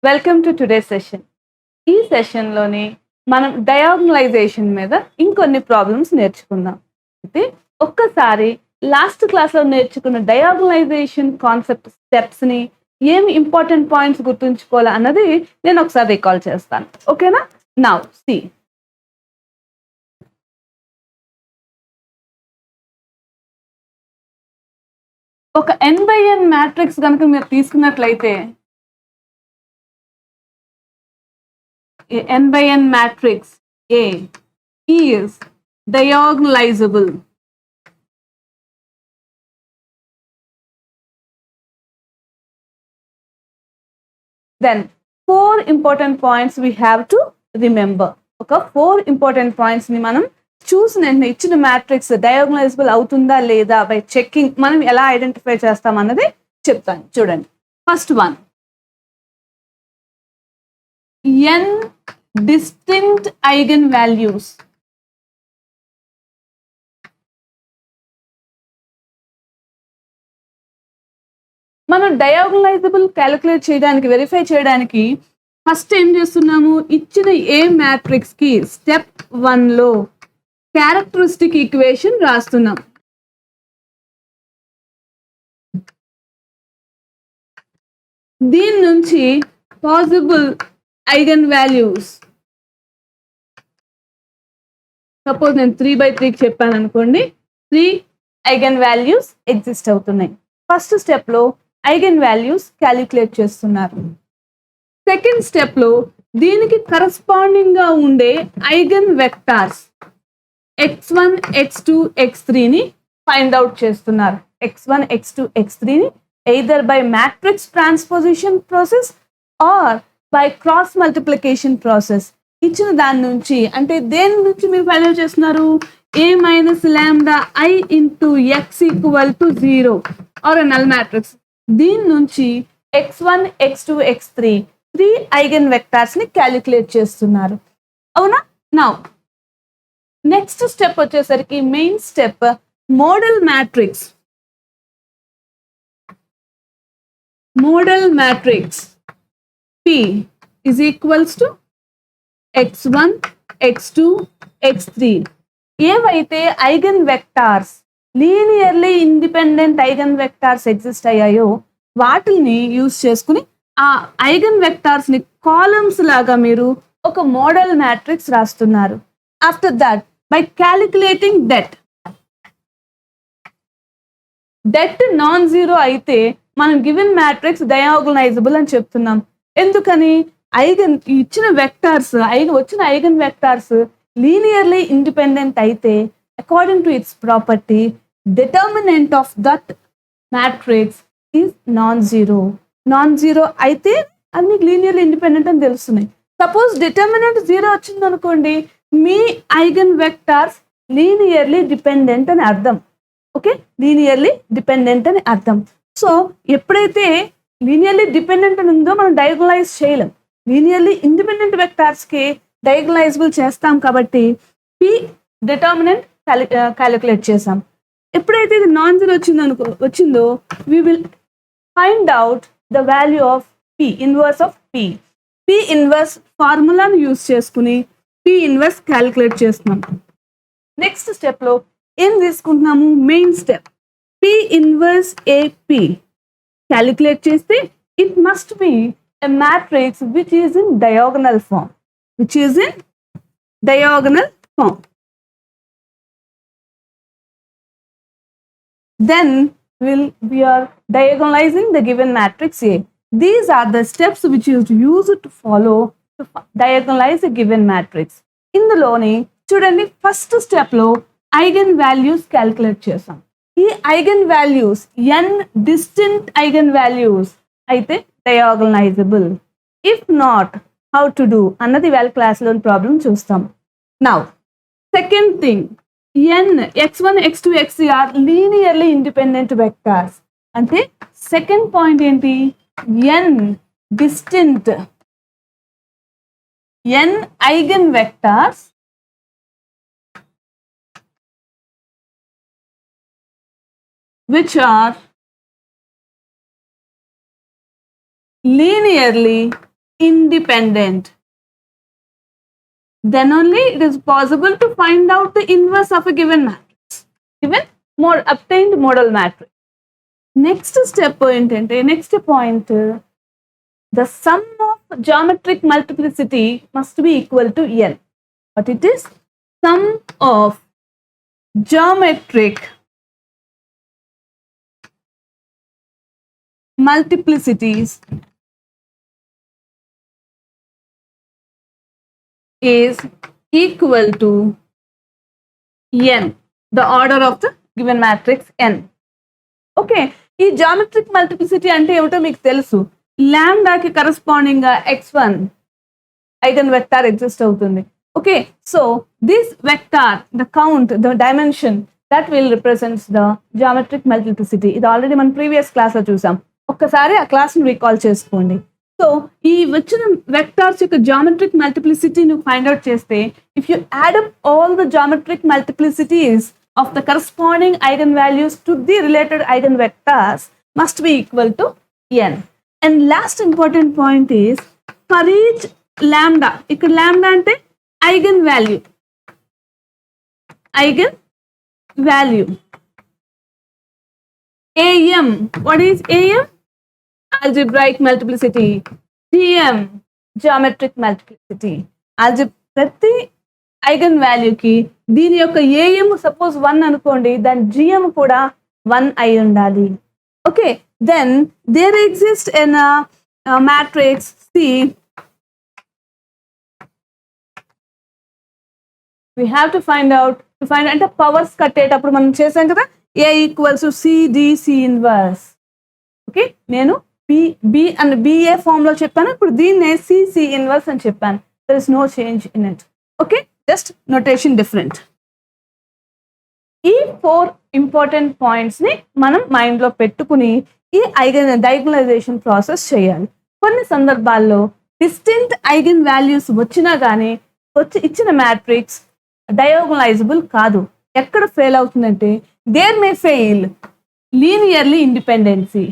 Welcome to today session. ఈ సెషన్లోని మనం డయాగ్నలైజేషన్ మీద ఇంకొన్ని ప్రాబ్లమ్స్ నేర్చుకుందాం. అయితే ఒక్కసారి లాస్ట్ క్లాస్లో నేర్చుకున్న డయాగ్నలైజేషన్ కాన్సెప్ట్ స్టెప్స్ని ఏమి ఇంపార్టెంట్ పాయింట్స్ గుర్తుంచుకోవాలి అన్నది నేను ఒకసారి రికాల్ చేస్తాను. ఓకేనా? నౌ సి ఒక n/n మ్యాట్రిక్స్ కనుక మీరు తీసుకున్నట్లయితే n/n matrix A is diagonalizable. Then 4 important points we have to remember. ఒక 4 important points ని మనం చూసిన ఇచ్చిన మ్యాట్రిక్స్ డయాగ్నలైజబుల్ అవుతుందా లేదా బై చెక్కింగ్ మనం ఎలా ఐడెంటిఫై చేస్తాం అన్నది చెప్తాను. చూడండి, first one, n distinct eigenvalues. మనం డయాగ్నలైజబుల్ క్యాలిక్యులేట్ చేయడానికి వెరిఫై చేయడానికి ఫస్ట్ ఏం చేస్తున్నాము, ఇచ్చిన ఏ మ్యాట్రిక్స్ కి స్టెప్ 1లో క్యారెక్టరిస్టిక్ ఈక్వేషన్ రాస్తున్నాం. దీని నుంచి పాసిబుల్ ఐగన్ వాల్యూస్, సపోజ్ నేను 3/3 చెప్పాను అనుకోండి, 3 ఐగన్ వాల్యూస్ ఎగ్జిస్ట్ అవుతున్నాయి. ఫస్ట్ స్టెప్లో ఐగన్ వాల్యూస్ క్యాలిక్యులేట్ చేస్తున్నారు. సెకండ్ స్టెప్లో దీనికి కరస్పాండింగ్గా ఉండే ఐగన్ వెక్టార్స్ x1, x2, x3ని ఫైండ్ అవుట్ చేస్తున్నారు. x1, x2, x3ని either by matrix transposition process or by cross multiplication process. ఇచ్చిన దాని నుంచి అంటే దేని నుంచి మీరు ఫైండ్ అవుట్ చేస్తున్నారు, a minus lambda I into x equal to 0 or a null matrix. దీని నుంచి x1, x2, x3 3 eigen vectors ని క్యాలిక్యులేట్ చేస్తున్నారు. అవునా? నౌ నెక్స్ట్ స్టెప్ వచ్చేసరికి main step, model matrix. Model matrix P is equals to x1, x2, x3. ఏవైతే eigen vectors linearly independent eigen vectors exist అయ్యాయో వాటిని use చేసుకుని ఆ ఐగన్ వెక్టార్స్ ని కాలమ్స్ లాగా మీరు ఒక మోడల్ మ్యాట్రిక్స్ రాస్తున్నారు. After that by calculating debt non zero అయితే మనం గివెన్ మ్యాట్రిక్స్ డయాగోనలైజబుల్ అని చెప్తున్నాం. ఎందుకని? ఐగన్ ఇచ్చిన వెక్టార్స్ వచ్చిన ఐగన్ వెక్టార్స్ లీనియర్లీ ఇండిపెండెంట్ అయితే according to it's property determinant of that matrix is non zero. Non zero అయితే అన్ని లీనియర్లీ ఇండిపెండెంట్ అని తెలుస్తున్నాయి. సపోజ్ డిటర్మినెంట్ 0 వచ్చింది అనుకోండి, మీ ఐగన్ వెక్టార్స్ లీనియర్లీ డిపెండెంట్ అని అర్థం. ఓకే, లీనియర్లీ డిపెండెంట్ అని అర్థం. సో ఎప్పుడైతే లీనియర్లీ డిపెండెంట్ అని ఉందో మనం డయాగోనలైజ్ చేయలేం. లీనియర్లీ ఇండిపెండెంట్ వెక్టార్స్కి డయాగోనలైజబుల్ చేస్తాం కాబట్టి పి డిటర్మినెంట్ క్యాలిక్యులేట్ చేసాం. ఎప్పుడైతే ఇది నాన్ జీరో వచ్చిందో we will find out the value of P, inverse of P. P inverse ఫార్ములాను యూజ్ చేసుకుని P inverse క్యాలిక్యులేట్ చేస్తున్నాం. నెక్స్ట్ స్టెప్లో ఏం తీసుకుంటున్నాము, main step P inverse AP calculate చేస్తే it must be a matrix which is in diagonal form. Then we are diagonalizing the given matrix A. These are the steps which is used to follow to diagonalize a given matrix. ఇందులోని చూడండి, first స్టెప్లో eigen values calculate చేసాం. ఈ eigen values n distinct eigen values అయితే diagonalizable. If not how to do అన్నది వాళ్ళ క్లాస్లోని problem చూస్తాం. Now second thing, n x1, x2, x3 are linearly independent vectors. అంటే సెకండ్ పాయింట్ ఏంటి, n distinct n eigen vectors which are linearly independent, then only it is possible to find out the inverse of a given matrix, given obtained model matrix. Next step ఏంటంటే next point, the sum of geometric multiplicity must be equal to n. But it is sum of geometric multiplicities is equal to n, the order of the given matrix n. Okay, ఈ geometric multiplicity అంటే ఏమిటో మీకు తెలుసు. లాంబ్డాకి corresponding గా x1 eigen vector exist అవుతుంది. Okay, so this vector, the count, the dimension that will represents the geometric multiplicity. ఇది already మనం previous class లో చూసాం. ఒక్కసారి ఆ క్లాస్ ని రీకాల్ చేసుకోండి. సో ఈ వచ్చిన వెక్టార్స్ యొక్క జామెట్రిక్ మల్టిప్లిసిటీని ఫైండ్ అవుట్ చేస్తే, if you add up all the geometric multiplicities of the corresponding eigenvalues to the related eigenvectors must be equal to n. And last important point is, for each lambda, ikkada lambda ante eigenvalue, am, what is am? Algebraic multiplicity. gm, geometric multiplicity. ప్రతి eigen వాల్యూకి దీని యొక్క AM suppose 1 అనుకోండి, దాని GM కూడా 1 అయి ఉండాలి. Okay, then there exist an matrix C. We have to find అంటే powers కట్టేటప్పుడు మనం చేసాం కదా, A equals CDC inverse. Okay, నేను బి అండ్ బిఏ ఫామ్ లో చెప్పాను, ఇప్పుడు దీన్నే సిసి ఇన్వర్స్ అని చెప్పాను. There is no change in it. Okay, just notation different. ఈ 4 ఇంపార్టెంట్ పాయింట్స్ ని మనం మైండ్ లో పెట్టుకుని ఈ డయాగనలైజేషన్ ప్రాసెస్ చేయాలి. కొన్ని సందర్భాల్లో డిస్టింక్ట్ ఐగన్ వాల్యూస్ వచ్చినా కానీ ఇచ్చిన మ్యాట్రిక్స్ డయాగనలైజబుల్ కాదు. ఎక్కడ ఫెయిల్ అవుతుందంటే, there may fail linearly independency.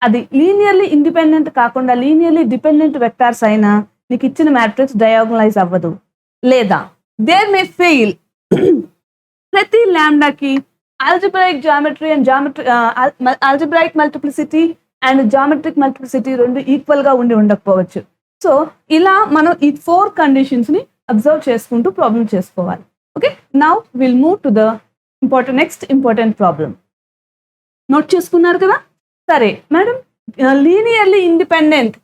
అది లీనియర్లీ ఇండిపెండెంట్ కాకుండా లీనియర్లీ డిపెండెంట్ వెక్టార్స్ అయినా నీకు ఇచ్చిన మ్యాట్రిక్స్ డయాగనలైజ్ అవ్వదు. లేదా దేర్ మే ఫెయిల్ ప్రతి లాంబ్డాకి algebraic geometry and algebraic multiplicity and geometric multiplicity రెండు ఈక్వల్ గా ఉండకపోవచ్చు. సో ఇలా మనం ఈ 4 కండిషన్స్ ని అబ్జర్వ్ చేసుకుంటూ ప్రాబ్లం చేసుకోవాలి. Okay, now will move to the next important problem. Note చేసుకున్నారు కదా? సరే మేడం, లీనియర్లీ ఇండిపెండెంట్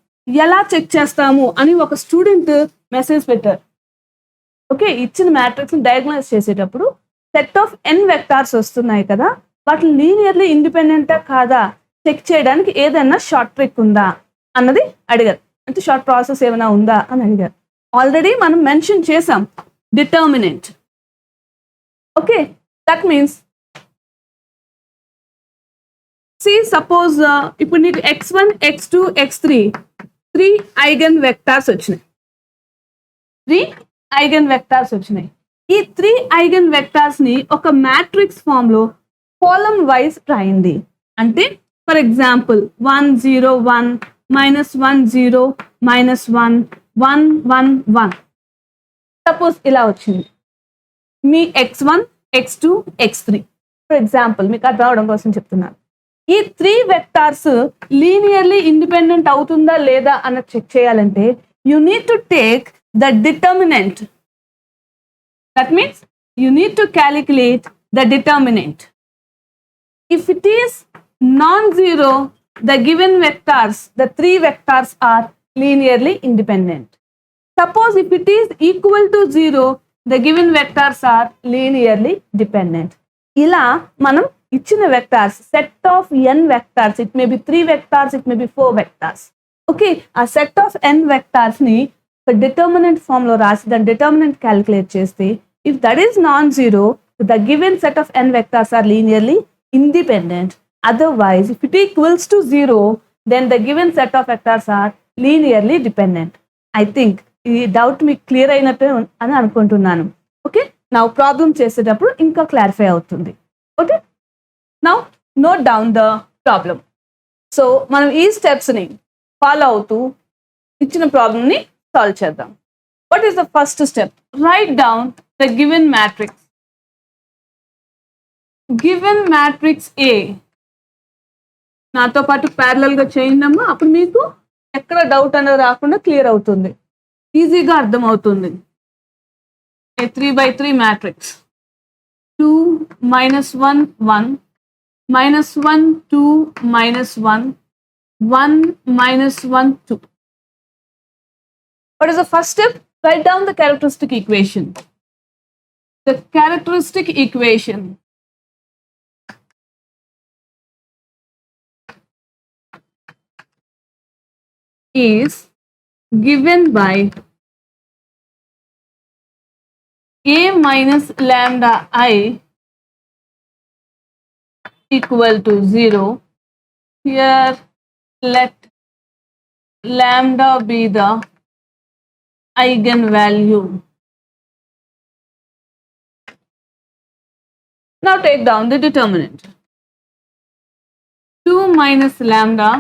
ఎలా చెక్ చేస్తాము అని ఒక స్టూడెంట్ మెసేజ్ పెట్టారు. ఓకే, ఇచ్చిన మ్యాట్రిక్స్ ని డయాగ్నైజ్ చేసేటప్పుడు సెట్ ఆఫ్ n వెక్టార్స్ వస్తున్నాయి కదా, వాటిని లీనియర్లీ ఇండిపెండెంటా కాదా చెక్ చేయడానికి ఏదైనా షార్ట్ ట్రిక్ ఉందా అన్నది అడిగారు. అంటే షార్ట్ ప్రాసెస్ ఏమైనా ఉందా అని అడిగారు. ఆల్రెడీ మనం మెన్షన్ చేసాం, determinant. Okay, that means suppose ఇప్పుడు నీకు x1 x2 x3 3 eigen vectors వచ్చినాయి. 3 ఐగన్ వెక్టార్స్ వచ్చినాయి. ఈ 3 ఐగన్ వెక్టార్స్ ని ఒక మ్యాట్రిక్స్ ఫామ్ లో కాలమ్ వైజ్ రాయండి. అంటే ఫర్ ఎగ్జాంపుల్ 1 0 1 -1 0 -1 1 1 1. సపోజ్ ఇలా వచ్చింది మీ x1 x2 x3. For example మీకు అది రావడం కోసం చెప్తున్నాను. ఈ 3 వెక్టార్స్ లీనియర్లీ ఇండిపెండెంట్ అవుతుందా లేదా అన్న చెక్ చేయాలంటే you need to take the determinant. That means you need to calculate the determinant. If it is non-zero, the given vectors, the 3 vectors are linearly independent. Suppose if it is equal to 0, the given vectors are linearly dependent. Ila manam ichina vectors, set of n vectors, it may be 3 vectors, it may be 4 vectors. Okay, a set of n vectors ni determinant form lo rasi the determinant calculate cheste, if that is non-zero, the given set of n vectors are linearly independent. Otherwise, if it equals to 0, then the given set of vectors are linearly dependent. I think ఈ doubt మీకు clear అయినట్టు అని అనుకుంటున్నాను. Okay, నా problem చేసేటప్పుడు ఇంకా clarify అవుతుంది. Okay, now note down the problem. So మనం ఈ స్టెప్స్ని ఫాలో అవుతూ ఇచ్చిన ప్రాబ్లమ్ ని సాల్వ్ చేద్దాం. What is the first step? Right down the given matrix. Given matrix ఏ నాతో పాటు ప్యారలల్ గా చేయండి అమ్మా. అప్పుడు మీకు ఎక్కడ డౌట్ అనేది రాకుండా క్లియర్ అవుతుంది, ఈజీగా అర్థమవుతుంది. 3/3 matrix. 2 -1 1 -1 2 -1 1 -1 2. What is the first step? Write down the characteristic equation. The characteristic equation is given by a minus lambda I equal to 0. Here let lambda be the eigenvalue. Now take down the determinant. 2 minus lambda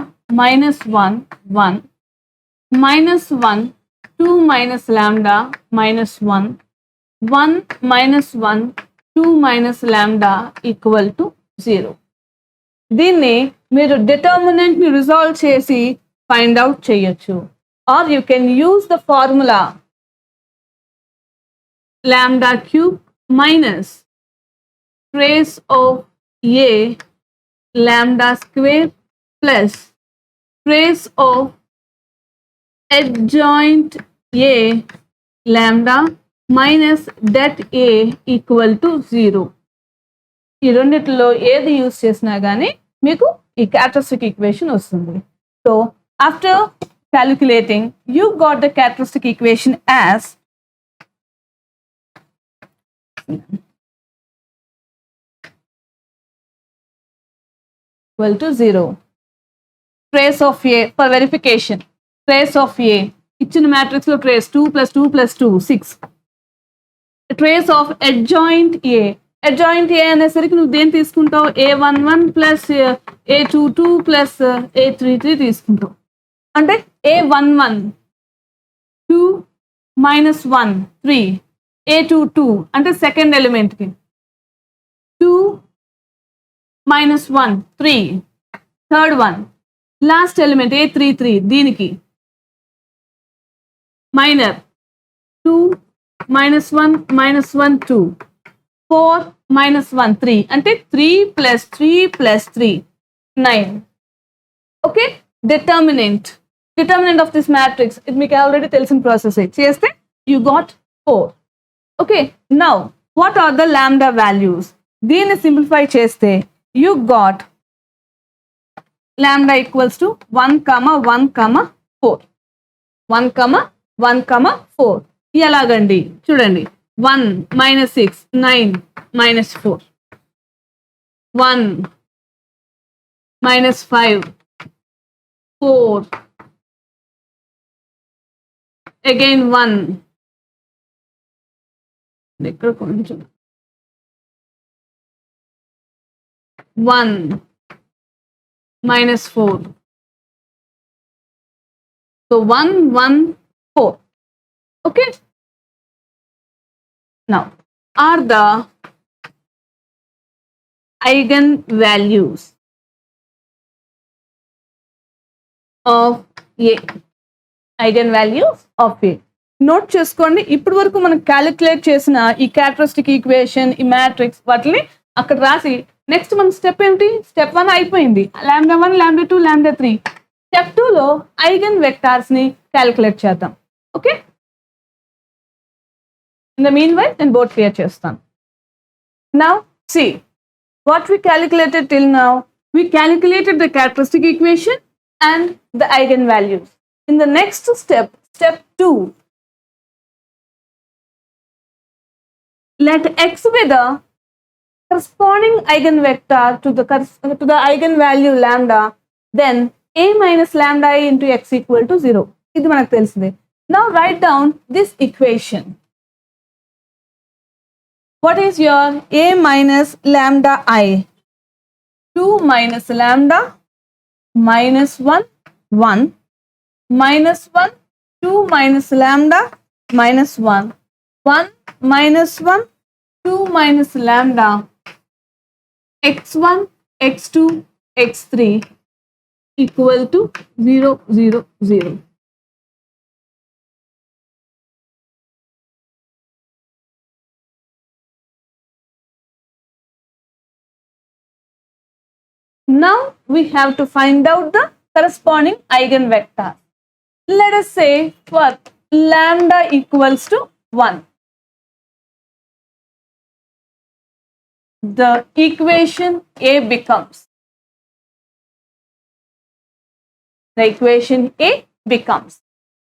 minus 1 1 minus 1 2 minus lambda minus 1 1 minus 1 2 minus lambda equal to 0. దీన్ని మీరు determinant ని resolve చేసి find out చేయొచ్చు. Or you can use the formula lambda cube minus trace of a lambda square plus trace of adjoint a lambda minus det a equal to 0. ఈ రెండిట్లో ఏది use చేసినా కానీ మీకు ఈ క్యారెక్టరిస్టిక్ ఈక్వేషన్ వస్తుంది. So after calculating you got the characteristic equation as equal to 0. Trace of a for verification. Trace of a ఇచ్చిన matrix లో trace 2 + 2 + 2 6. Trace of adjoint A. Adjoint ఏ అనేసరికి నువ్వు దేని తీసుకుంటావు? A11 + A22 + A33 తీసుకుంటావు. అంటే A11 2 - 1 3, A22 అంటే second element కి 2 - 1 3, third one last element A33 దీనికి మైనర్ 2 - 1 - 1 2 4 - 1 3 అంటే 3 + 3 + 3 9. Okay, determinant of this matrix ఇది మీకు ఆల్రెడీ తెలిసిన ప్రాసెస్ చేస్తే you got 4. Okay, now what are the lambda values? దీన్ని సింప్లిఫై చేస్తే you got lambda equals to 1, 1, 4. 1, 1, 4. ఎలాగండి చూడండి. 1 - 6 9 - 4 1 - 5 4 again 1 ఇక్కడ కొంచెం 1 - 4. So 1 1 4. Okay, now are the eigenvalues of A. Eigenvalues of A. Note చేసుకోండి. ఇప్పటి వరకు మనం క్యాలిక్యులేట్ చేసిన ఈ క్యారెక్టరిస్టిక్ ఈక్వేషన్, ఈ మ్యాట్రిక్స్ వాటిని అక్కడ రాసి నెక్స్ట్ మన స్టెప్ ఏంటి? స్టెప్ 1 అయిపోయింది. lambda 1 lambda 2 lambda 3. స్టెప్ 2లో ఐగన్ వెక్టార్స్ ని క్యాలిక్యులేట్ చేద్దాం. Okay, in the mean while నేను బోర్డ్ క్లియర్ చేస్తాను. Now see what we calculated till now. We calculated the characteristic equation and the eigenvalues. In the next step, step 2, let x be the corresponding eigenvector to the eigenvalue lambda, then a minus lambda I into x equal to 0. ఇది మనకు తెలిసిందే. Now write down this equation. What is your a minus lambda I? 2 minus lambda minus 1 1 minus 1 2 minus lambda minus 1, 1 minus 1, 2 minus lambda, x1, x2, x3 equal to 0, 0, 0. Now we have to find out the corresponding eigenvector. Let us say for lambda equals to 1. The equation A becomes,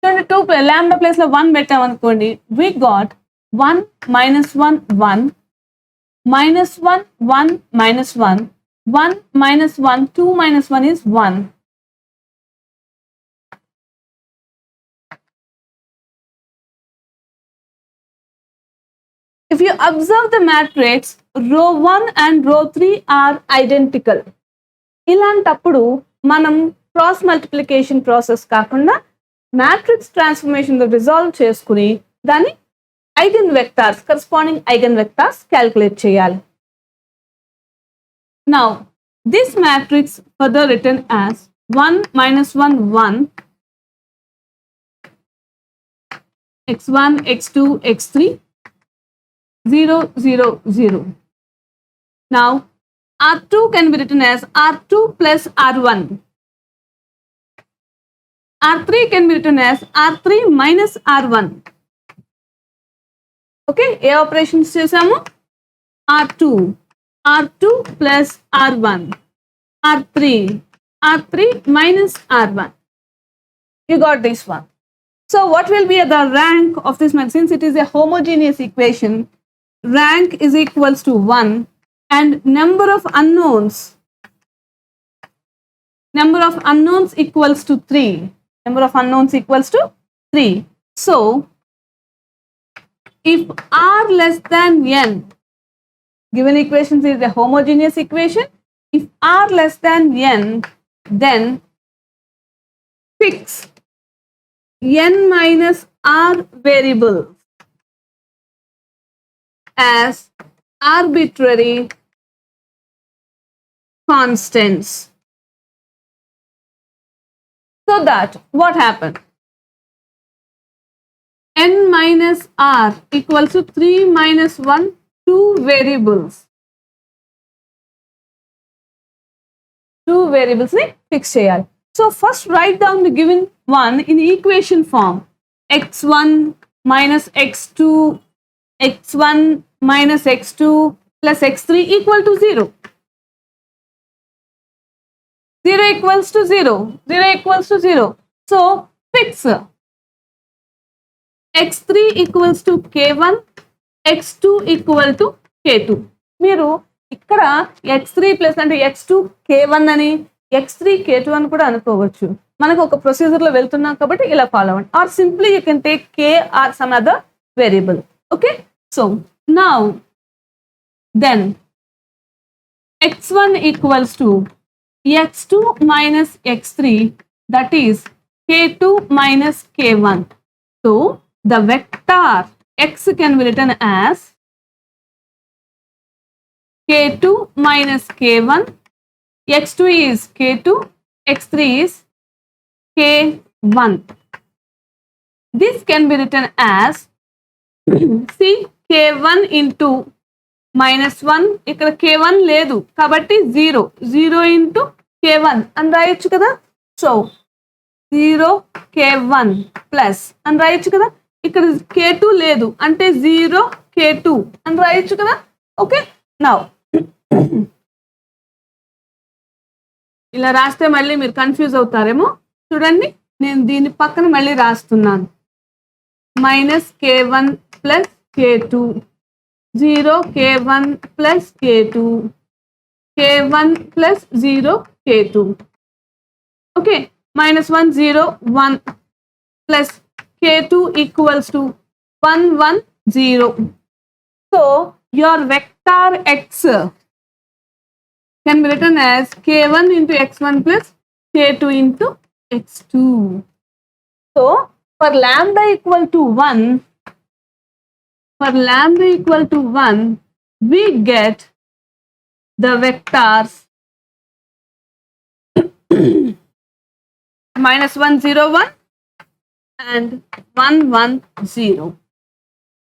so 2 lambda place లో 1 పెట్టాం అనుకోండి, we got 1 minus 1 1 minus 1 1 minus 1 1 minus 1 2 minus 1 is 1. If you observe the matrix, row 1 and row 3 are identical. ఇలాంటప్పుడు మనం cross multiplication process కాకుండా matrix transformation resolve చేసుకుని దాన్ని eigen vectors, corresponding eigen vectors calculate చేయాలి. Now this matrix further written as 1 minus 1 1 x1 x2 x3 0 0 0. Now R2 can be written as R2 plus R1. R3 can be written as R3 minus R1. Okay, A operations చేసాము? R2 plus R1, R3 minus R1. You got this one. So what will be the rank of this matrix? Since it is a homogeneous equation, rank is equals to 1 and number of unknowns equals to 3. So if R less than n, given equation is a homogeneous equation, if R less than n, then fix n minus R variables as arbitrary constants. So that what happened? N minus R equals to 3 minus 1, 2 variables. Ni fix cheyali. So first write down the given one in equation form. x1 minus x2, x1 minus x2 plus x3 equal to 0. 0 equals to 0. So fix x3 equals to k1, x2 equal to k2. మీరు ఇక్కడ x3 plus అంటే x2 k1 అని x3 k2 అని కూడా అనుకోవచ్చు. మనకు ఒక ప్రొసీజర్లో వెళ్తున్నాం కాబట్టి ఇలా ఫాలో అవ్వండి. Or simply you can take k or some other variable. Okay, so now then x1 equals to x2 minus x3, that is k2 minus k1. So the vector x can be written as k2 minus k1, x2 is k2, x3 is k1. This can be written as see k1 into minus 1, ఇక్కడ k1 లేదు కాబట్టి 0 into k1 అని రాయొచ్చు కదా. So 0 k1 plus అని రాయొచ్చు కదా. ఇక్కడ k2 లేదు అంటే 0 k2 అని రాయొచ్చు కదా. ఓకే, నౌ ఇలా రాస్తే మళ్ళీ మీరు కన్ఫ్యూజ్ అవుతారేమో. చూడండి, నేను దీని పక్కన మళ్ళీ రాస్తున్నాను. Minus k1 plus k2, 0 k1 plus k2, k1 plus 0 k2. Okay, minus 1 0 1 plus k2 equals to 1 1 0. So your vector x can be written as k1 into x1 plus k2 into x2. So For lambda equal to 1, we get the vectors minus 1, 0, 1 and 1, 1, 0.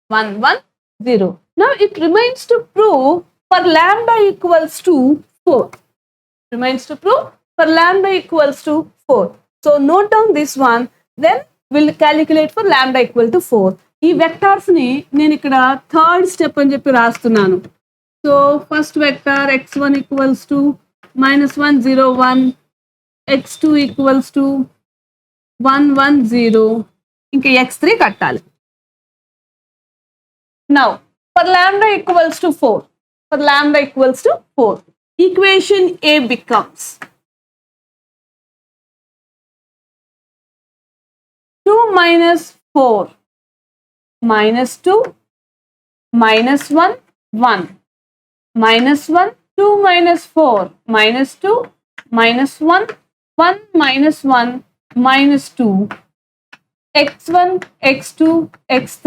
1, 1, 0. Now it remains to prove for lambda equals to 4. Remains to prove for lambda equals to 4. So note down this one, then we'll calculate for lambda equal to 4. ఈ vectors ని నేను ఇక్కడ third step అని చెప్పి రాస్తున్నాను. So first vector x1 equals to -1 0 1, x2 equals to 1 1 0, ఇంకా x3 కట్టాలి. Now for lambda equals to 4, equation A becomes 2 minus 4 minus 2 minus 1 1 minus 1 2 minus 4 minus 2 minus 1 1 minus 1 minus 2 x1 x2 x3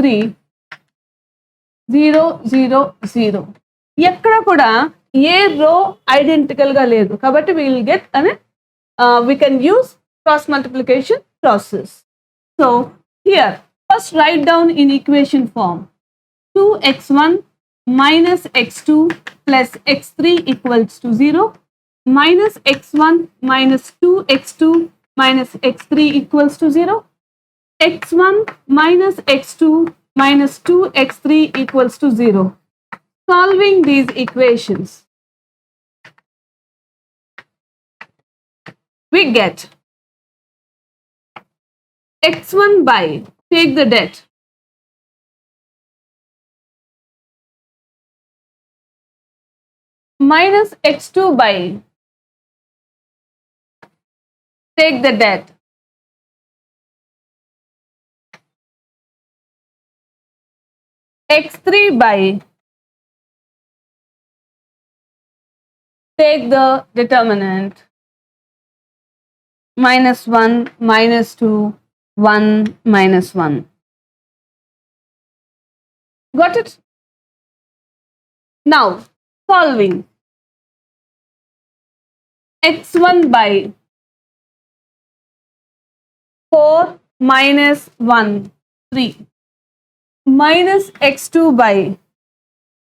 0 0 0. ఎక్కడ కూడా ఏ రో identical గా లేదు కాబట్టి we will get we can use cross multiplication process. So here first write down in equation form 2x1 minus x2 plus x3 equals to 0 minus x1 minus 2x2 minus x3 equals to 0, x1 minus x2 minus 2x3 equals to 0. Solving these equations, we get x1 by, take the det, minus x2 by, take the det, x3 by, take the determinant, minus 1 minus 2 1 minus 1. Got it? Now solving, x1 by 4 minus 1 3 minus x2 by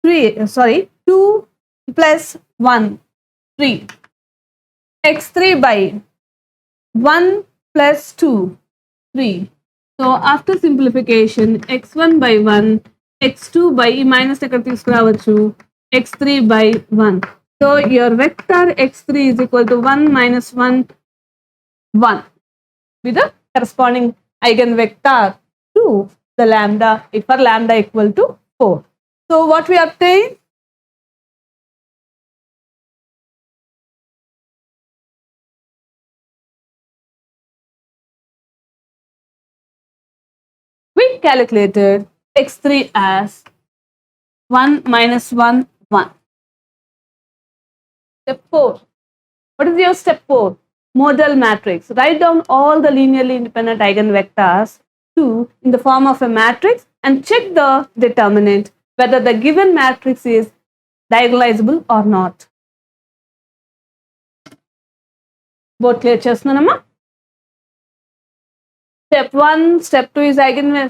2 plus 1 3, x3 by 1 plus 2 3. So after simplification x1 by 1, x2 by minus ekkada తీసుకురావచ్చు, x3 by 1. So your vector x3 is equal to 1 minus 1 1 with the corresponding eigenvector to the lambda for lambda equal to 4. So what we obtain? We calculated x3 as 1 minus 1 1. Step 4. What is your step 4? Modal matrix. Write down all the linearly independent eigenvectors in the form of a matrix and check the determinant whether the given matrix is diagonalizable or not. Both clear chestunamma? Step 1, step 2 is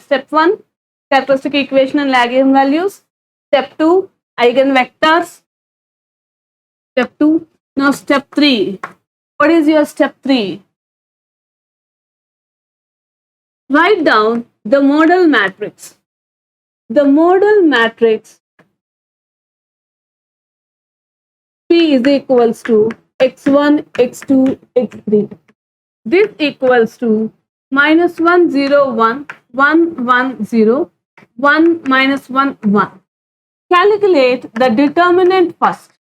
step 1 characteristic equation and eigenvalues. Step 2 eigenvectors. Step 2. Now step 3. What is your step 3? Write down the modal matrix. The modal matrix P is equals to x1, x2, x3. This equals to minus 1 0 1 1 1 0 1 minus 1 1. Calculate the determinant first.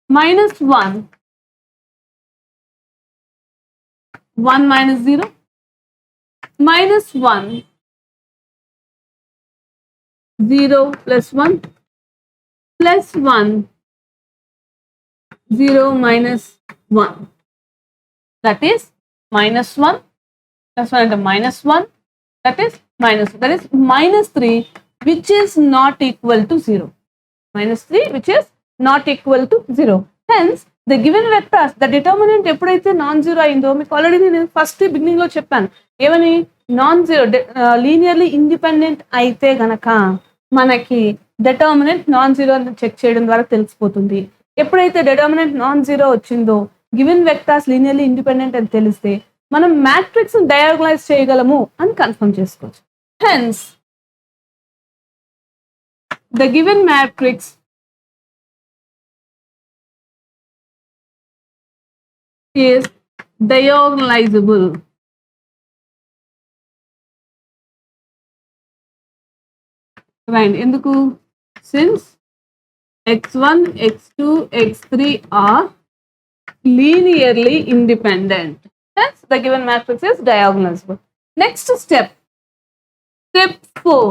Minus 1 1 minus 0 minus 1 0 plus 1 plus 1 0 minus 1, that is minus 1 +1 అంటే -1, that is -3, which is not equal to 0. -3, which is not equal to 0. Hence, the given vectors, the determinant ఎప్పుడైతే non zero అయిందో మీకు already నేను first beginning లో చెప్పాను ఏమని, non zero linearly independent అయితే గనక మనకి డిటర్మినెంట్ నాన్ జీరో అని చెక్ చేయడం ద్వారా తెలిసిపోతుంది. ఎప్పుడైతే డిటర్మినెంట్ నాన్ జీరో వచ్చిందో గివెన్ వెక్టార్స్ లీనియర్లీ ఇండిపెండెంట్ అని తెలిస్తే మనం మ్యాట్రిక్స్ డయాగోనలైజ్ చేయగలము అని కన్ఫర్మ్ చేసుకోవచ్చు. Hence the given matrix is diagonalizable. Right, ఎందుకు, since x1, x2, x3 are linearly independent, hence the given matrix is diagonalizable. Next step 4,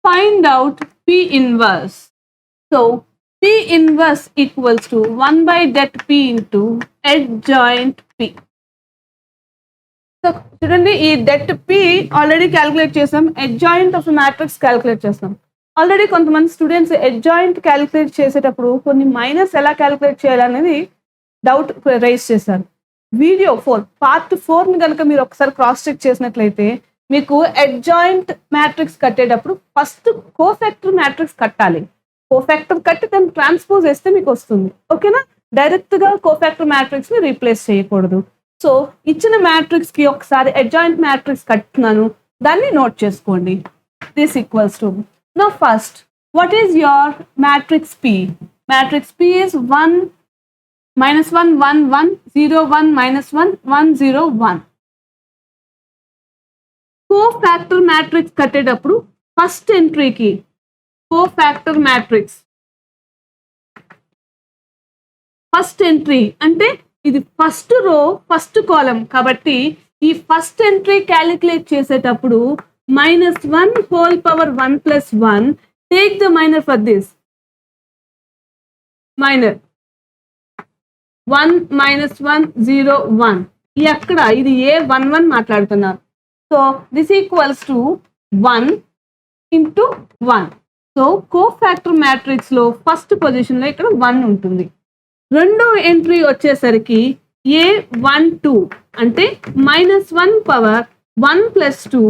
find out P inverse. So P inverse equals to 1 by det P into adjoint P. So చూడండి, ఈ debt P already calculate చేసాం, adjoint of matrix calculate చేస్తాం. Already కొంతమంది students adjoint calculate చేసేటప్పుడు కొన్ని minus ఎలా calculate చేయాలనేది doubt rise చేశారు. వీడియో 4 పార్ట్ 4ని కనుక మీరు ఒకసారి క్రాస్ చెక్ చేసినట్లయితే మీకు అడ్జాయింట్ మ్యాట్రిక్స్ కట్టేటప్పుడు ఫస్ట్ కోఫాక్టర్ మ్యాట్రిక్స్ కట్టాలి. కోఫాక్టర్ కట్టి దాన్ని ట్రాన్స్పోజ్ చేస్తే మీకు వస్తుంది. ఓకేనా, డైరెక్ట్ గా కోఫాక్టర్ మ్యాట్రిక్స్ ని రీప్లేస్ చేయకూడదు. సో ఇచ్చిన మ్యాట్రిక్స్ కి ఒకసారి అడ్జాయింట్ మ్యాట్రిక్స్ కట్టున్నాను, దాన్ని నోట్ చేసుకోండి. This equals to, now first what is your matrix P? Matrix P is 1 -1 1 1 0 1 -1 1 0 1. Cofactor matrix కట్టేటప్పుడు ఫస్ట్ ఎంట్రీకి కోఫాక్టర్ మ్యాట్రిక్స్ ఫస్ట్ ఎంట్రీ అంటే ఇది ఫస్ట్ రో ఫస్ట్ కాలం కాబట్టి ఈ ఫస్ట్ ఎంట్రీ క్యాలిక్యులేట్ చేసేటప్పుడు -1 whole power 1 + 1, take the minor for this, minor 1 -1 0 1. అక్కడ ఇది A11 మాట్లాడుతున్నారు. So this equals to 1 × 1. So cofactor matrix లో ఫస్ట్ పొజిషన్ లో ఇక్కడ 1 ఉంటుంది. రెండో ఎంట్రీ వచ్చేసరికి A12 అంటే -1 పవర్ 1 + 2.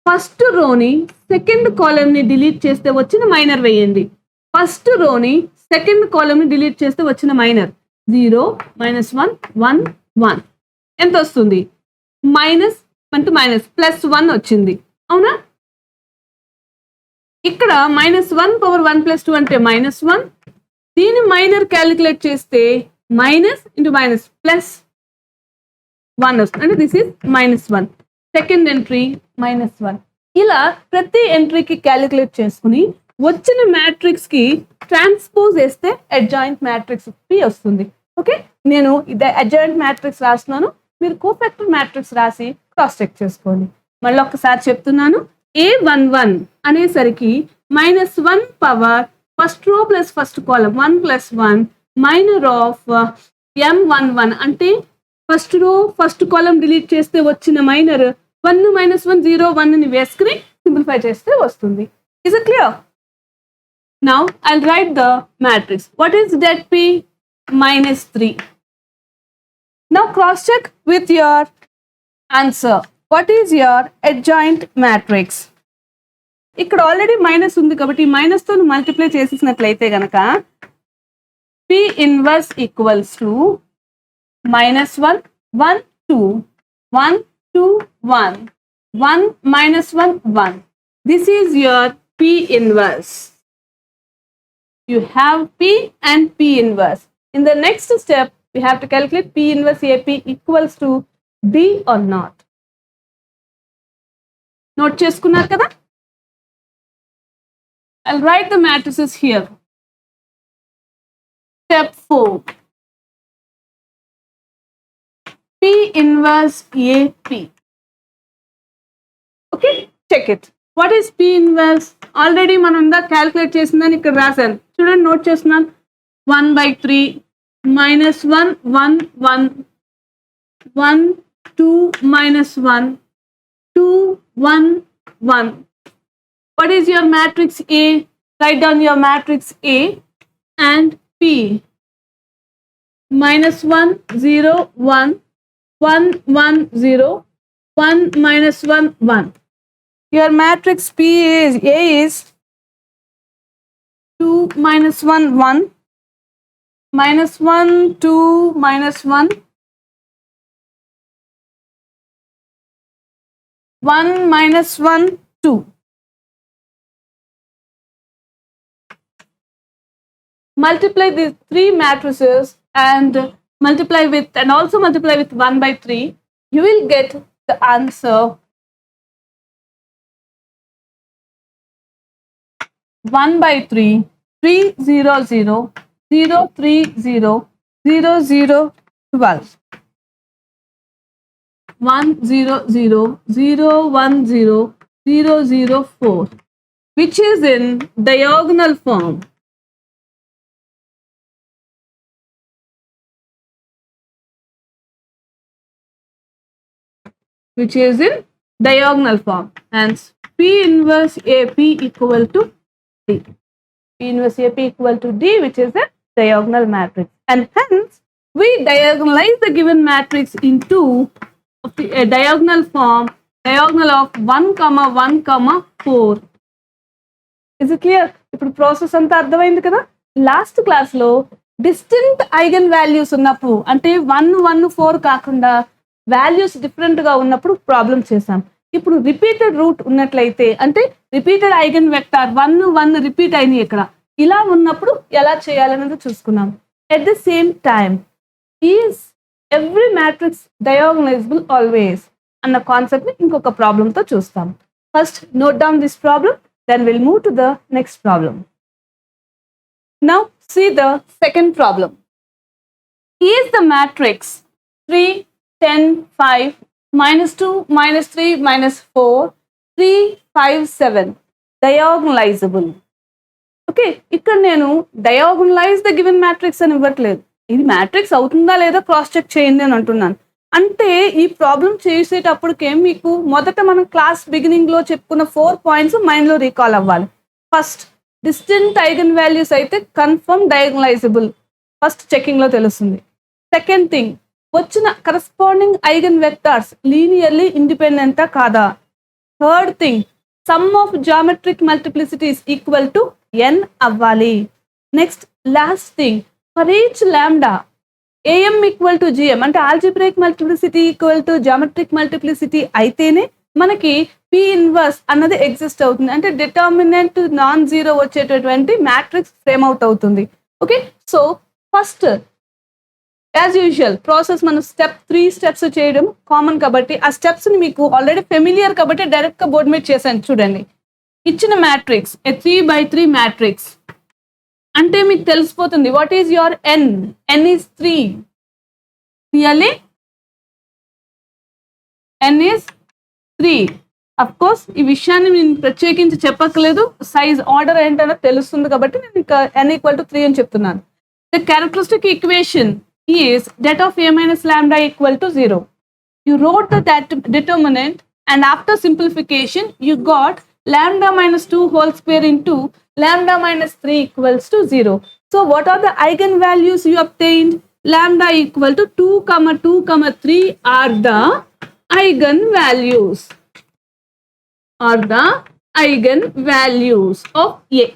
ఫస్ట్ రోని సెకండ్ కాలమ్ ని డిలీట్ చేస్తే వచ్చిన మైనర్ వేయండి. ఫస్ట్ రోని సెకండ్ కాలమ్ ని డిలీట్ చేస్తే వచ్చిన మైనర్ 0 -1 1 1. ఎంత వస్తుంది? మైనస్ అంటే +1 వచ్చింది, అవునా? ఇక్కడ -1 పవర్ 1 + 2 అంటే -1. దీని మైనర్ క్యాలిక్యులేట్ చేస్తే మైనస్ ఇంటూ మైనస్ +1 వస్తుంది, అంటే దిస్ ఈజ్ -1. Second entry -1. ఇలా ప్రతి ఎంట్రీకి క్యాలిక్యులేట్ చేసుకుని వచ్చిన మ్యాట్రిక్స్ కి ట్రాన్స్పోజ్ చేస్తే అడ్జాయింట్ మ్యాట్రిక్స్ P వస్తుంది. ఓకే, నేను ఇది అడ్జాయింట్ మ్యాట్రిక్స్ రాస్తున్నాను, మీరు కోఫాక్టర్ మ్యాట్రిక్స్ రాసి క్రాస్ చెక్ చేసుకోండి. మళ్ళీ ఒక్కసారి చెప్తున్నాను, A11 అనేసరికి -1 power first row plus first column 1 + 1 minor of M11 అంటే ఫస్ట్ రో ఫస్ట్ కాలం డిలీట్ చేస్తే వచ్చిన మైనర్ 1 -1 0 1 ని వేసుకుని సింప్లిఫై చేస్తే వస్తుంది. Is it clear? Now I'll write the matrix. What is det P? -3. Now cross check with your answer. What is your adjoint matrix? ఇక్కడ already minus ఉంది కాబట్టి ఈ మైనస్ తో మల్టిప్లై చేసేసినట్లయితే గనక P inverse equals to -1 1 2 1 2 1 1 -1 1. This is your P inverse. You have P and P inverse. In the next step, we have to calculate P inverse AP equals to D or not. Note చేసుకున్నారు కదా? I'll write the matrices here. Step 4. P inverse AP. Okay, check it. What is P inverse? Already మనం ఇందా calculate చేసిందని ఇక్కడ రాశాను. చూడండి, note చేస్తున్నాను. 1/3 -1 1 1 1 2 minus 1, 2, 1, 1. What is your matrix A? Write down your matrix A and P. Minus 1, 0, 1, 1, 1, 0, 1, minus 1, 1. Your matrix P is A is 2 minus 1, 1, minus 1, 2, minus 1, 1, minus 1, 2. Multiply these three matrices and multiply with 1 by 3. You will get the answer 1 by 3, 3, 0, 0, 0, 3, 0, 0, 0, 12. 1, 0, 0, 0, 1, 0, 0, 0, 4, which is in diagonal form. Which is in diagonal form. Hence, P inverse AP equal to D. P inverse AP equal to D, which is a diagonal matrix. And hence, we diagonalize the given matrix into a diagonal form, diagonal of 1, 1, 4. Is it clear? ఇప్పుడు process అంతా అర్థమైంది కదా. Last class లో distinct eigen values ఉన్నప్పుడు అంటే 1, 1, 4 కాకుండా values different గా ఉన్నప్పుడు ప్రాబ్లం చేసాం. ఇప్పుడు రిపీటెడ్ రూట్ ఉన్నట్లయితే అంటే రిపీటెడ్ ఐగన్ వెక్టార్ 1, 1 రిపీట్ అయింది ఇక్కడ ఇలా ఉన్నప్పుడు ఎలా చేయాలనేది చూసుకున్నాం. At the same time is every matrix diagonalizable always అన్న కాన్సెప్ట్ ని ఇంకొక ప్రాబ్లమ్ తో చూస్తాం. First note down this problem, then we'll move to the next problem. Now see the second problem. Is the matrix 3, 10, 5, minus 2, minus 3, minus 4, 3, 5, 7 diagonalizable? Okay, ఇక్కడ నేను diagonalize the given matrix అని ఇవ్వట్లేదు. ఇది matrix అవుతుందా లేదా cross check చేయండి అని అంటున్నాను. అంటే ఈ ప్రాబ్లం చేసేటప్పటికే మీకు మొదట మనం క్లాస్ బిగినింగ్ లో చెప్పుకున్న 4 పాయింట్స్ మైండ్ లో రీకాల్ అవ్వాలి. ఫస్ట్ డిస్టింక్ట్ ఐగన్ వాల్యూస్ అయితే కన్ఫర్మ్ డయాగోనలైజబుల్ ఫస్ట్ చెకింగ్ లో తెలుస్తుంది. సెకండ్ థింగ్, వచ్చిన కరస్పాండింగ్ ఐగన్ వెక్టార్స్ లీనియర్లీ ఇండిపెండెంటా కాదా. Third thing, sum of geometric multiplicities equal to n అవ్వాలి. Next last thing, for each lambda AM equal to GM అంటే algebraic multiplicity equal to geometric multiplicity అయితేనే మనకి P inverse అన్నది exist అవుతుంది. అంటే determinant non zero వచ్చేటటువంటి matrix frame out అవుతుంది. Okay, so first as usual process మనం 3 steps చేయడం కామన్ కాబట్టి ఆ స్టెప్స్ ని మీకు ఆల్రెడీ ఫెమిలియర్ కాబట్టి డైరెక్ట్ గా బోర్డ్ మీద చేశాను. చూడండి, ఇచ్చిన మ్యాట్రిక్స్ 3x3 మ్యాట్రిక్స్ అంటే మీకు తెలిసిపోతుంది what is your n is 3. Clearly n is 3. Of course ఈ విషయాన్ని నేను ప్రత్యేకించి చెప్పక్కలేదు, సైజ్ ఆర్డర్ ఏంటనో తెలుస్తుంది కాబట్టి నేను ఇంకా n ఈక్వల్ టు 3 అని చెప్తున్నాను. The characteristic equation is that of a minus lambda equal to 0. You wrote the determinant and after simplification you got lambda minus 2 whole square into lambda minus 3 equals to 0. So what are the eigenvalues you obtained? Lambda equal to 2, 2, 3 are the eigenvalues. Are the eigenvalues of A.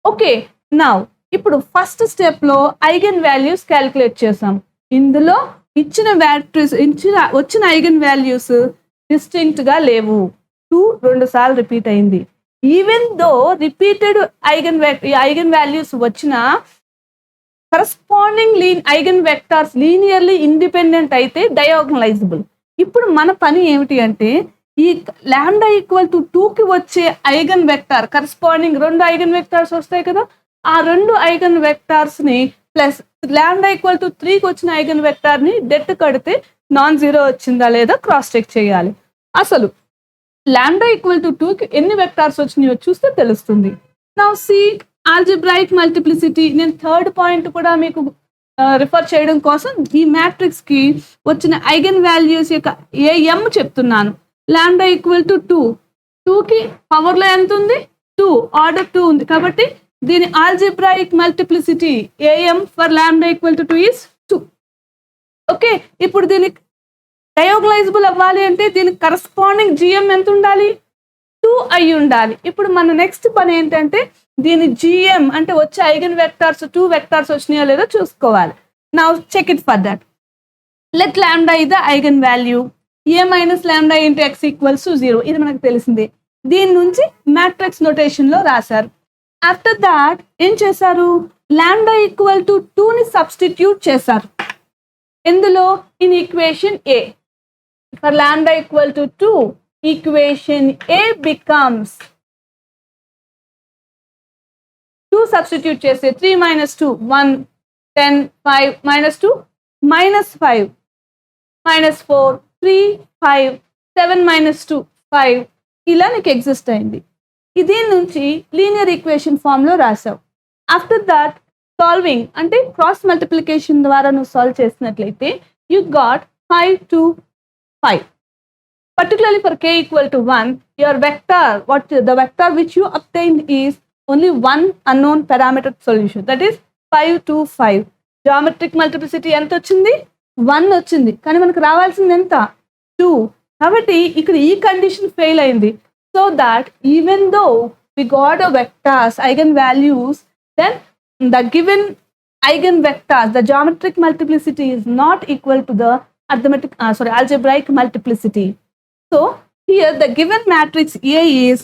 Okay, now ఇప్పుడు first step లో eigen values calculate చేసాం. ఇందులో వచ్చిన eigen values distinct గా లేవు. 2 సార్లు repeat అయింది. Even though repeated eigen values వచ్చిన corresponding eigen vectors linearly independent అయితే డయాగోనలైజబుల్. ఇప్పుడు మన పని ఏమిటి అంటే ఈ లాంబ్డా ఈక్వల్ టు 2కి వచ్చే eigen vector corresponding 2 eigen vectors వస్తాయి కదా, ఆ 2 ఐగన్ వెక్టార్స్ ని ప్లస్ లాంబ్డా ఈక్వల్ టు 3కి వచ్చిన ఐగన్ వెక్టార్ ని డెట్ కడితే నాన్ జీరో వచ్చిందా లేదా క్రాస్ చెక్ చేయాలి. అసలు లాంబ్డా ఈక్వల్ టు 2కి ఎన్ని వెక్టార్స్ వచ్చినాయో చూస్తే తెలుస్తుంది. నౌ సి ఆల్జిబ్రాయిక్ మల్టిప్లిసిటీ, నేను థర్డ్ పాయింట్ కూడా మీకు రిఫర్ చేయడం కోసం ఈ మ్యాట్రిక్స్ కి వచ్చిన ఐగన్ వాల్యూస్ యొక్క ఏఎం చెప్తున్నాను. లాంబ్డా ఈక్వల్ టు 2, 2కి పవర్లో ఎంత ఉంది? 2, ఆర్డర్ 2 ఉంది కాబట్టి దీని algebraic multiplicity AM for lambda equal to 2 is 2. Okay, ఇప్పుడు దీనికి డయాగోనలైజబుల్ అవ్వాలి అంటే దీనికి కరస్పాండింగ్ జిఎం ఎంత ఉండాలి? 2 అయి ఉండాలి. ఇప్పుడు మన నెక్స్ట్ పని ఏంటంటే దీని జిఎం అంటే వచ్చే ఐగన్ వెక్టార్స్ 2 వెక్టార్స్ వచ్చినాయో లేదో చూసుకోవాలి. Now check it for that. Let lambda is the eigen value A minus lambda into X equals to 0. ఇది మనకు తెలిసిందే. దీని నుంచి మ్యాట్రిక్స్ నోటేషన్ లో రాశారు. ఆఫ్టర్ దాట్ ఏం చేశారు? లాంబ్డా ఈక్వల్ టు 2ని సబ్స్టిట్యూట్ చేశారు. ఇందులో in equation A for lambda equal to 2 equation A becomes 2 substitute చేస్తే 3 minus 2 1 10 5 minus 2 minus 5 minus 4 3 5 7 minus 2 5 ఇలా నీకు ఎగ్జిస్ట్ అయింది. ఇది నుంచి లీనియర్ ఈక్వేషన్ ఫామ్ లో రాసావు. ఆఫ్టర్ దాట్ సాల్వింగ్ అంటే క్రాస్ మల్టిప్లికేషన్ ద్వారా నువ్వు సాల్వ్ చేసినట్లయితే you got 5 to 5. Particularly for k equal to 1, your vector, the vector which you obtained is only one unknown parameter solution, that is 5 to 5. Geometric multiplicity ఎంత వచ్చింది? 1 వచ్చింది. కానీ మనకు రావాల్సింది ఎంత? 2. కాబట్టి ఇక్కడ ఈ కండిషన్ ఫెయిల్ అయింది. So that even though we got a vectors eigen values, then the given eigen vectors, the geometric multiplicity is not equal to the algebraic multiplicity. So here the given matrix A is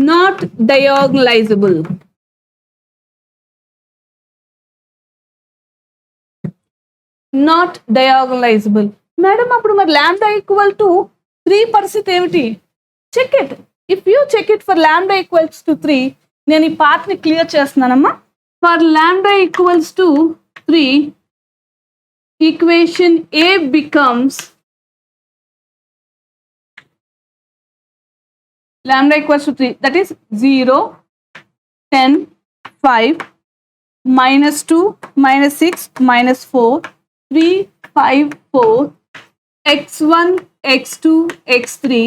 not diagonalizable. Not diagonalizable. Madam, అప్పుడు మరి lambda equal to 3 పరిస్థితి ఏమిటి? Check it. If you check it for lambda equals to 3, నేను ఈ part ని clear చేస్తున్నానమ్మా. For lambda equals to 3, equation A becomes lambda equals to 3, that is 0, 10, 5, minus 2, minus 6, minus 4, 3, 5, 4, x1, x2, x3.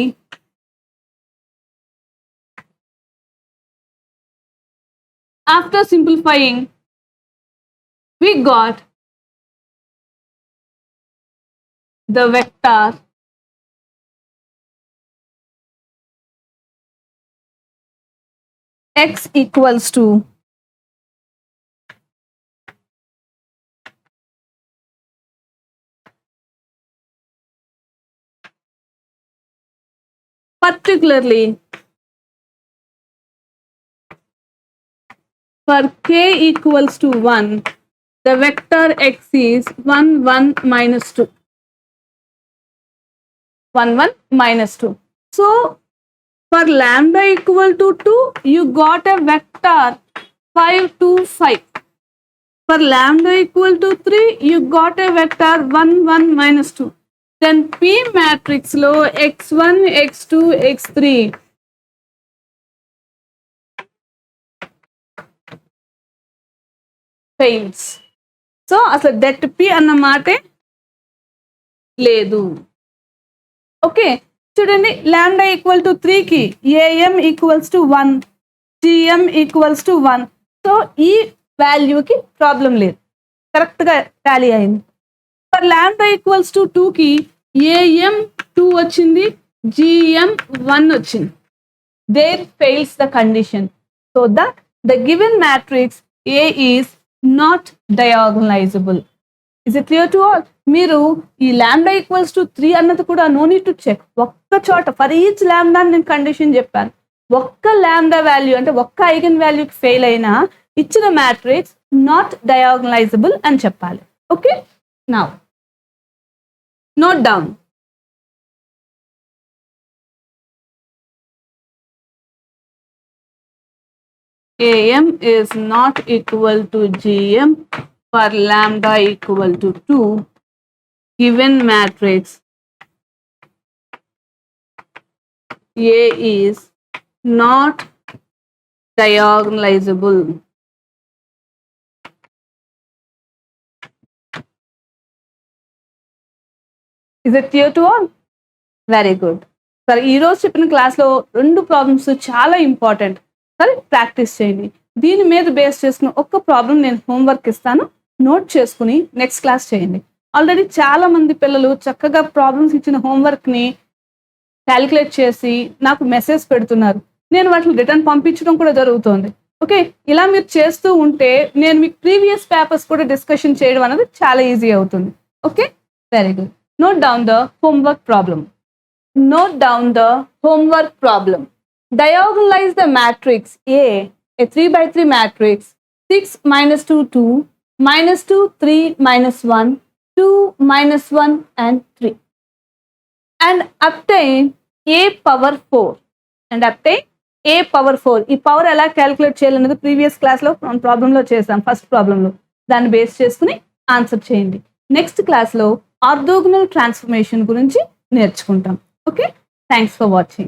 After simplifying, we got the vector x equals to particularly for k equals to 1, the vector x is 1, 1, minus 2. 1, 1, minus 2. So for lambda equal to 2, you got a vector 5 to 5. For lambda equal to 3, you got a vector 1, 1, minus 2. Then P matrix lo x1, x2, x3. Fails. So అసలు det P అన్న మాటే లేదు. Okay, చూడండి, lambda equal to 3కి AM equals to 1, GM equals to 1. So ఈ వాల్యూకి problem లేదు, కరెక్ట్గా టాలీ అయింది. ఫర్ లాంబ్డా ఈక్వల్స్ టు 2కి ఏఎం 2 వచ్చింది, జిఎం 1 వచ్చింది. There fails the condition. So the given matrix A is not diagonalizable. Is it clear to all? మీరు ఈ లాంబ్డా ఈక్వల్స్ టు 3 అన్నది కూడా నో నీడ్ టు చెక్. ఒక్క చోట ఫర్ ఈచ్ లాంబ్డా నేను కండిషన్ చెప్పాను. ఒక్క లాంబ్డా వాల్యూ అంటే ఒక్క ఐగన్ వాల్యూకి ఫెయిల్ అయినా ఇచ్చిన మ్యాట్రిక్స్ నాట్ డయాగోనలైజబుల్ అని చెప్పాలి. Okay, now note down. AM is not equal to GM for lambda equal to 2. Given matrix A is not diagonalizable. Is it clear to all? Very good. సరే, ఈరోజు చెప్పిన క్లాస్లో 2 problems చాలా important. సరే, practice చేయండి. దీని మీద బేస్ చేసుకుని ఒక్క ప్రాబ్లం నేను హోంవర్క్ ఇస్తాను, నోట్ చేసుకుని నెక్స్ట్ క్లాస్ చేయండి. ఆల్రెడీ చాలా మంది పిల్లలు చక్కగా ప్రాబ్లమ్స్ ఇచ్చిన హోంవర్క్ని క్యాలిక్యులేట్ చేసి నాకు మెసేజ్ పెడుతున్నారు. నేను వాటిని రిటర్న్ పంపించడం కూడా జరుగుతోంది. ఓకే, ఇలా మీరు చేస్తూ ఉంటే నేను మీకు ప్రీవియస్ పేపర్స్ కూడా డిస్కషన్ చేయడం అనేది చాలా ఈజీ అవుతుంది. Okay, very good. Note down the homework problem. Note down the homework problem. Diagonalize the matrix A, a 3 by 3 matrix, 6 minus 2, 2, minus 2, 3, minus 1, 2, minus 1, and 3. And obtain A power 4. And obtain A power 4. ఈ power ఎలా calculate చేయాలనేది previous క్లాస్లో ప్రాబ్లంలో చేసాం, first ప్రాబ్లంలో. దాన్ని base చేసుకుని answer చేయండి. నెక్స్ట్ క్లాస్లో ఆర్థోగోనల్ ట్రాన్స్ఫర్మేషన్ గురించి నేర్చుకుంటాం. Okay, thanks for watching.